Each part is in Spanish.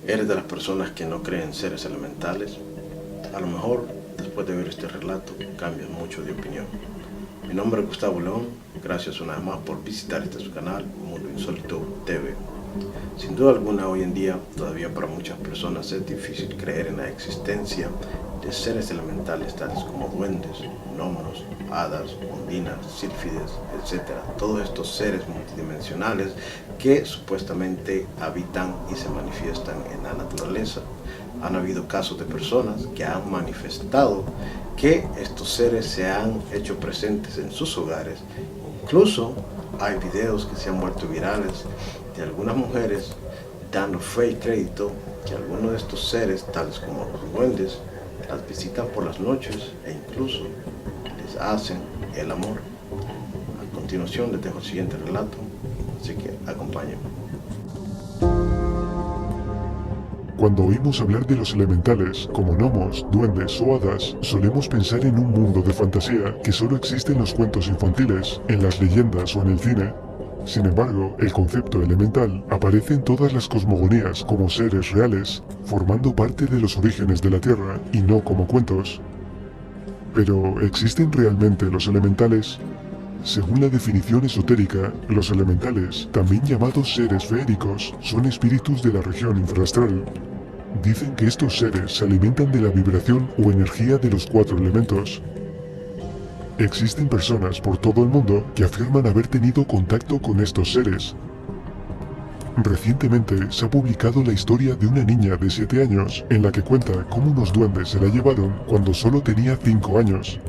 ¿Eres de las personas que no creen en seres elementales? A lo mejor, después de ver este relato, cambias mucho de opinión. Mi nombre es Gustavo León, gracias una vez más por visitar este su canal, Mundo Insólito TV. Sin duda alguna, hoy en día, todavía para muchas personas es difícil creer en la existencia de seres elementales tales como duendes, gnomos, hadas, ondinas, sílfides, etc. Todos estos seres multidimensionales que supuestamente habitan y se manifiestan en la naturaleza. Han habido casos de personas que han manifestado que estos seres se han hecho presentes en sus hogares. Incluso hay videos que se han vuelto virales de algunas mujeres dando fe y crédito que algunos de estos seres, tales como los duendes, las visitan por las noches e incluso les hacen el amor. A continuación les dejo el siguiente relato, así que acompáñenme. Cuando oímos hablar de los elementales, como gnomos, duendes o hadas, solemos pensar en un mundo de fantasía que solo existe en los cuentos infantiles, en las leyendas o en el cine. Sin embargo, el concepto elemental aparece en todas las cosmogonías como seres reales, formando parte de los orígenes de la Tierra y no como cuentos. Pero, ¿existen realmente los elementales? Según la definición esotérica, los elementales, también llamados seres feéricos, son espíritus de la región infrastral. Dicen que estos seres se alimentan de la vibración o energía de los 4 elementos. Existen personas por todo el mundo que afirman haber tenido contacto con estos seres. Recientemente se ha publicado la historia de una niña de 7 años en la que cuenta cómo unos duendes se la llevaron cuando solo tenía 5 años.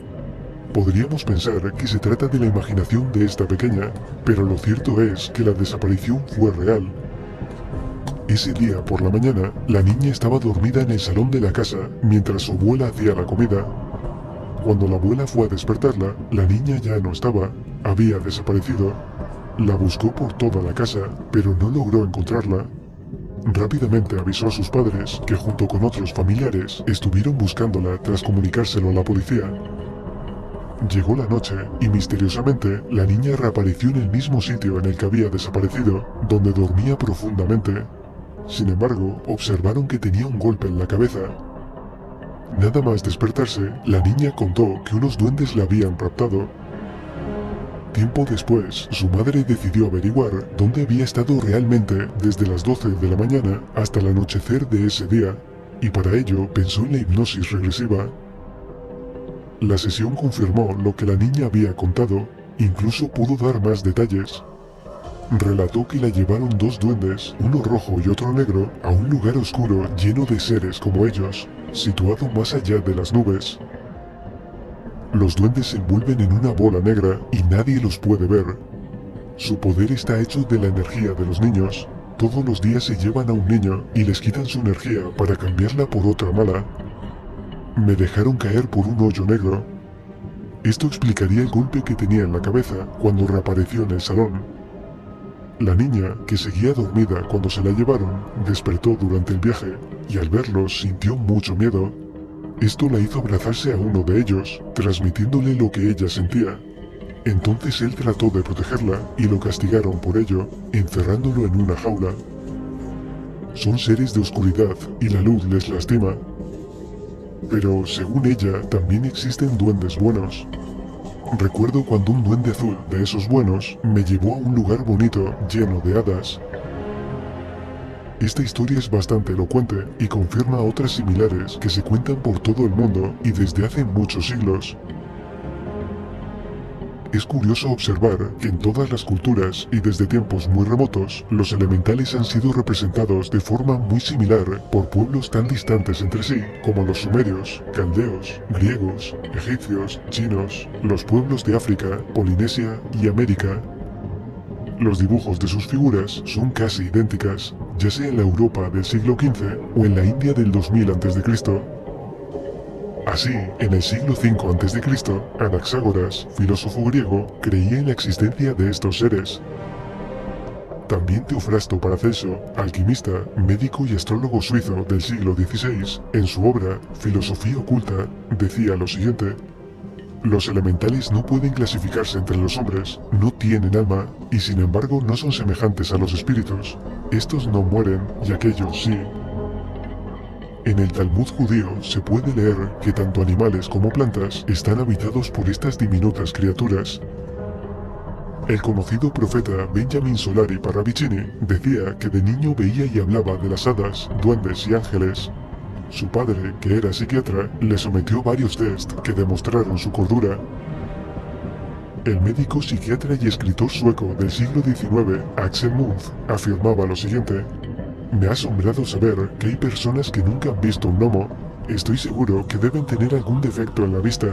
Podríamos pensar que se trata de la imaginación de esta pequeña, pero lo cierto es que la desaparición fue real. Ese día por la mañana, la niña estaba dormida en el salón de la casa mientras su abuela hacía la comida. Cuando la abuela fue a despertarla, la niña ya no estaba, había desaparecido. La buscó por toda la casa, pero no logró encontrarla. Rápidamente avisó a sus padres, que junto con otros familiares estuvieron buscándola tras comunicárselo a la policía. Llegó la noche y misteriosamente la niña reapareció en el mismo sitio en el que había desaparecido, donde dormía profundamente. Sin embargo, observaron que tenía un golpe en la cabeza. Nada más despertarse, la niña contó que unos duendes la habían raptado. Tiempo después, su madre decidió averiguar dónde había estado realmente desde las 12 de la mañana hasta el anochecer de ese día, y para ello pensó en la hipnosis regresiva. La sesión confirmó lo que la niña había contado, incluso pudo dar más detalles. Relató que la llevaron 2 duendes, uno rojo y otro negro, a un lugar oscuro lleno de seres como ellos, situado más allá de las nubes. Los duendes se envuelven en una bola negra y nadie los puede ver. Su poder está hecho de la energía de los niños. Todos los días se llevan a un niño y les quitan su energía para cambiarla por otra mala. Me dejaron caer por un hoyo negro. Esto explicaría el golpe que tenía en la cabeza cuando reapareció en el salón. La niña, que seguía dormida cuando se la llevaron, despertó durante el viaje y al verlos sintió mucho miedo. Esto la hizo abrazarse a uno de ellos, transmitiéndole lo que ella sentía. Entonces él trató de protegerla y lo castigaron por ello, encerrándolo en una jaula. Son seres de oscuridad y la luz les lastima. Pero, según ella, también existen duendes buenos. Recuerdo cuando un duende azul de esos buenos me llevó a un lugar bonito, lleno de hadas. Esta historia es bastante elocuente y confirma otras similares que se cuentan por todo el mundo y desde hace muchos siglos. Es curioso observar que en todas las culturas y desde tiempos muy remotos, los elementales han sido representados de forma muy similar por pueblos tan distantes entre sí como los sumerios, caldeos, griegos, egipcios, chinos, los pueblos de África, Polinesia y América. Los dibujos de sus figuras son casi idénticas, ya sea en la Europa del siglo XV o en la India del 2000 a.C. Así, en el siglo V a.C., Anaxágoras, filósofo griego, creía en la existencia de estos seres. También Teofrasto Paracelso, alquimista, médico y astrólogo suizo del siglo XVI, en su obra Filosofía oculta, decía lo siguiente: los elementales no pueden clasificarse entre los hombres, no tienen alma, y sin embargo no son semejantes a los espíritus. Estos no mueren, y aquellos sí. En el Talmud judío se puede leer que tanto animales como plantas están habitados por estas diminutas criaturas. El conocido profeta Benjamin Solari Parravicini decía que de niño veía y hablaba de las hadas, duendes y ángeles. Su padre, que era psiquiatra, le sometió a varios test que demostraron su cordura. El médico, psiquiatra y escritor sueco del siglo XIX, Axel Munthe, afirmaba lo siguiente: "Me ha asombrado saber que hay personas que nunca han visto un gnomo. Estoy seguro que deben tener algún defecto en la vista".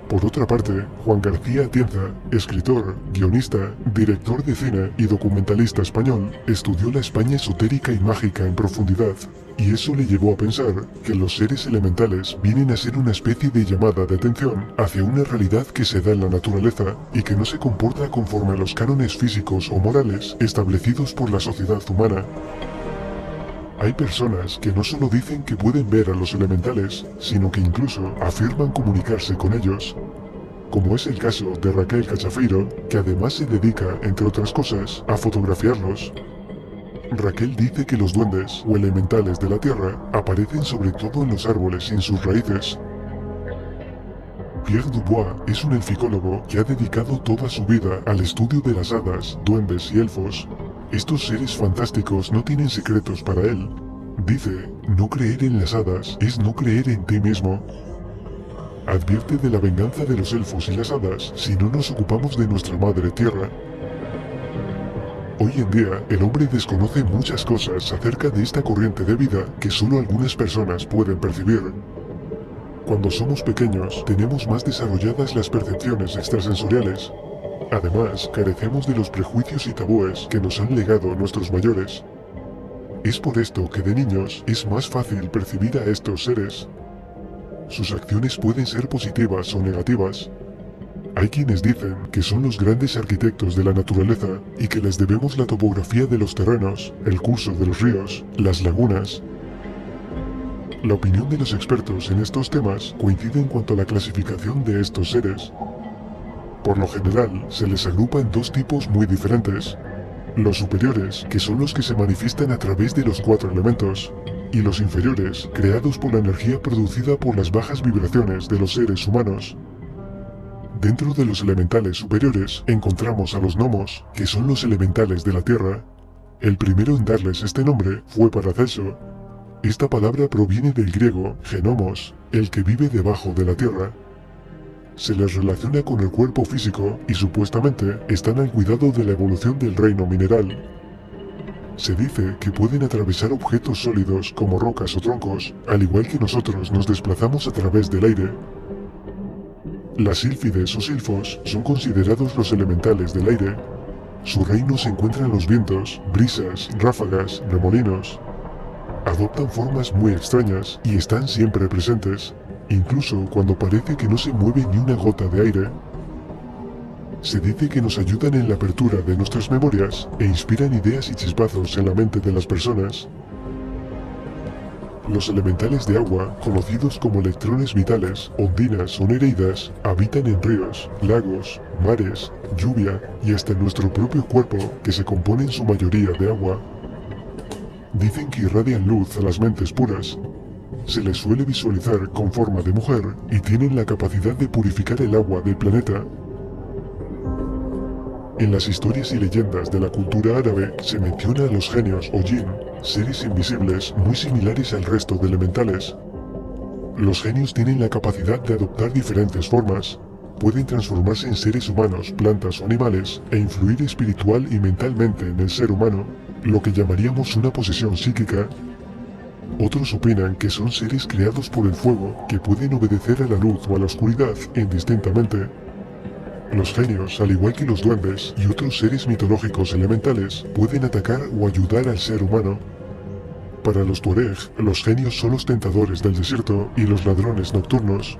Por otra parte, Juan García Atienza, escritor, guionista, director de cine y documentalista español, estudió la España esotérica y mágica en profundidad, y eso le llevó a pensar que los seres elementales vienen a ser una especie de llamada de atención hacia una realidad que se da en la naturaleza y que no se comporta conforme a los cánones físicos o morales establecidos por la sociedad humana. Hay personas que no solo dicen que pueden ver a los elementales, sino que incluso afirman comunicarse con ellos, como es el caso de Raquel Cachafeiro, que además se dedica, entre otras cosas, a fotografiarlos. Raquel dice que los duendes o elementales de la tierra aparecen sobre todo en los árboles y en sus raíces. Pierre Dubois es un elficólogo que ha dedicado toda su vida al estudio de las hadas, duendes y elfos. Estos seres fantásticos no tienen secretos para él. Dice, no creer en las hadas es no creer en ti mismo. Advierte de la venganza de los elfos y las hadas si no nos ocupamos de nuestra madre tierra. Hoy en día, el hombre desconoce muchas cosas acerca de esta corriente de vida que solo algunas personas pueden percibir. Cuando somos pequeños, tenemos más desarrolladas las percepciones extrasensoriales. Además, carecemos de los prejuicios y tabúes que nos han legado nuestros mayores. Es por esto que de niños es más fácil percibir a estos seres. Sus acciones pueden ser positivas o negativas. Hay quienes dicen que son los grandes arquitectos de la naturaleza y que les debemos la topografía de los terrenos, el curso de los ríos, las lagunas. La opinión de los expertos en estos temas coincide en cuanto a la clasificación de estos seres. Por lo general, se les agrupa en dos tipos muy diferentes. Los superiores, que son los que se manifiestan a través de los 4 elementos, y los inferiores, creados por la energía producida por las bajas vibraciones de los seres humanos. Dentro de los elementales superiores, encontramos a los gnomos, que son los elementales de la tierra. El primero en darles este nombre fue Paracelso. Esta palabra proviene del griego genomos, el que vive debajo de la tierra. Se les relaciona con el cuerpo físico y supuestamente están al cuidado de la evolución del reino mineral. Se dice que pueden atravesar objetos sólidos como rocas o troncos, al igual que nosotros nos desplazamos a través del aire. Las sílfides o silfos son considerados los elementales del aire. Su reino se encuentra en los vientos, brisas, ráfagas, remolinos. Adoptan formas muy extrañas y están siempre presentes, incluso cuando parece que no se mueve ni una gota de aire. Se dice que nos ayudan en la apertura de nuestras memorias e inspiran ideas y chispazos en la mente de las personas. Los elementales de agua, conocidos como electrones vitales, ondinas o nereidas, habitan en ríos, lagos, mares, lluvia y hasta en nuestro propio cuerpo, que se compone en su mayoría de agua. Dicen que irradian luz a las mentes puras. Se les suele visualizar con forma de mujer y tienen la capacidad de purificar el agua del planeta. En las historias y leyendas de la cultura árabe se menciona a los genios o jinn, seres invisibles muy similares al resto de elementales. Los genios tienen la capacidad de adoptar diferentes formas. Pueden transformarse en seres humanos, plantas o animales e influir espiritual y mentalmente en el ser humano, lo que llamaríamos una posesión psíquica. Otros opinan que son seres creados por el fuego que pueden obedecer a la luz o a la oscuridad indistintamente. Los genios, al igual que los duendes y otros seres mitológicos elementales, pueden atacar o ayudar al ser humano. Para los tuareg, los genios son los tentadores del desierto y los ladrones nocturnos.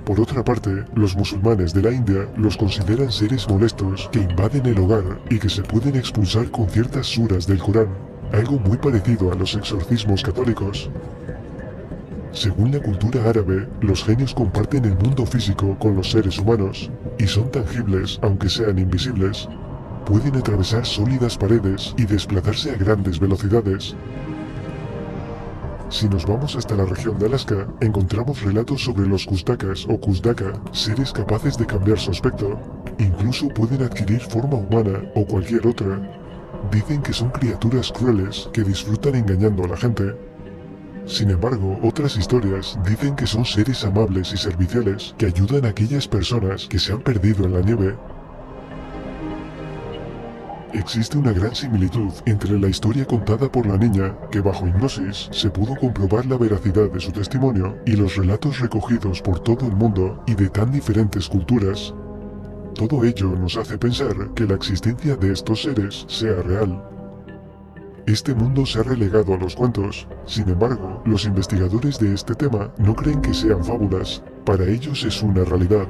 Por otra parte, los musulmanes de la India los consideran seres molestos que invaden el hogar y que se pueden expulsar con ciertas suras del Corán, algo muy parecido a los exorcismos católicos. Según la cultura árabe, los genios comparten el mundo físico con los seres humanos, y son tangibles aunque sean invisibles. Pueden atravesar sólidas paredes y desplazarse a grandes velocidades. Si nos vamos hasta la región de Alaska, encontramos relatos sobre los Kustakas o Kusdaka, seres capaces de cambiar su aspecto. Incluso pueden adquirir forma humana o cualquier otra. Dicen que son criaturas crueles que disfrutan engañando a la gente. Sin embargo, otras historias dicen que son seres amables y serviciales que ayudan a aquellas personas que se han perdido en la nieve. Existe una gran similitud entre la historia contada por la niña, que bajo hipnosis se pudo comprobar la veracidad de su testimonio, y los relatos recogidos por todo el mundo y de tan diferentes culturas. Todo ello nos hace pensar que la existencia de estos seres sea real. Este mundo se ha relegado a los cuentos. Sin embargo, los investigadores de este tema no creen que sean fábulas. Para ellos es una realidad.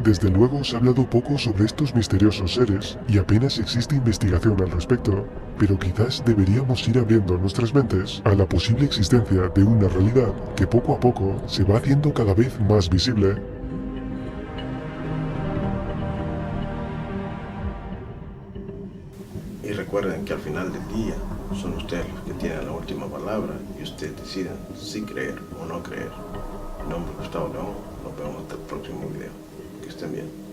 Desde luego se ha hablado poco sobre estos misteriosos seres y apenas existe investigación al respecto, pero quizás deberíamos ir abriendo nuestras mentes a la posible existencia de una realidad que poco a poco se va haciendo cada vez más visible. Y recuerden que al final del día son ustedes los que tienen la última palabra y ustedes deciden si creer o no creer. Mi nombre es Gustavo León, nos vemos hasta el próximo video. Que estén bien.